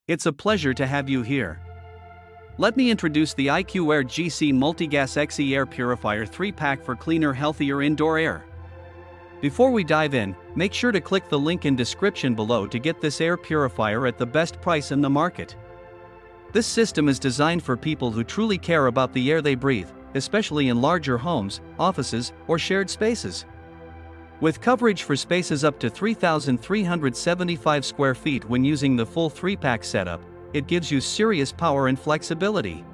It's a pleasure to have you here. Let me introduce the IQAir GC MultiGas XE Air Purifier 3-pack for cleaner, healthier indoor air. Before we dive in, make sure to click the link in description below to get this air purifier at the best price in the market. This system is designed for people who truly care about the air they breathe, especially in larger homes, offices, or shared spaces. With coverage for spaces up to 3,375 square feet when using the full 3-pack setup, it gives you serious power and flexibility.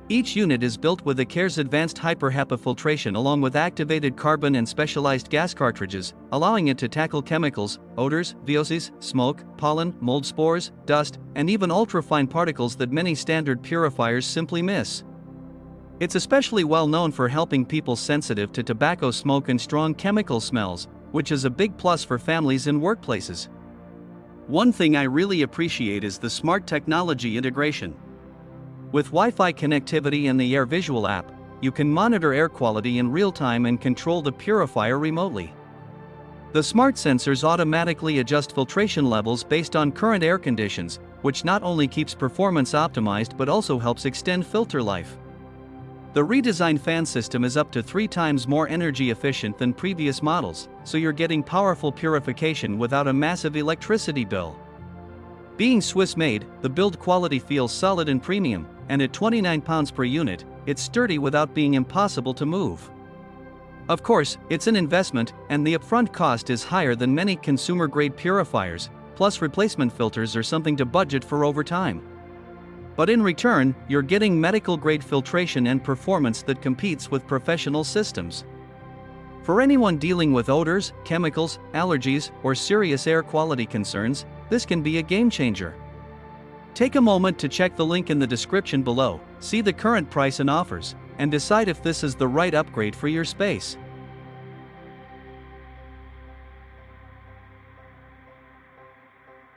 Each unit is built with IQAir's advanced HyperHEPA filtration along with activated carbon and specialized gas cartridges, allowing it to tackle chemicals, odors, VOCs, smoke, pollen, mold spores, dust, and even ultrafine particles that many standard purifiers simply miss. It's especially well known for helping people sensitive to tobacco smoke and strong chemical smells, which is a big plus for families and workplaces. One thing I really appreciate is the smart technology integration. With Wi-Fi connectivity and the AirVisual app, you can monitor air quality in real time and control the purifier remotely. The smart sensors automatically adjust filtration levels based on current air conditions, which not only keeps performance optimized but also helps extend filter life. The redesigned fan system is up to 3 times more energy efficient than previous models, so you're getting powerful purification without a massive electricity bill. Being Swiss-made, the build quality feels solid and premium, and at £29 per unit, it's sturdy without being impossible to move. Of course, it's an investment, and the upfront cost is higher than many consumer-grade purifiers, plus replacement filters are something to budget for over time. But in return, you're getting medical-grade filtration and performance that competes with professional systems. For anyone dealing with odors, chemicals, allergies, or serious air quality concerns, this can be a game-changer. Take a moment to check the link in the description below, see the current price and offers, and decide if this is the right upgrade for your space.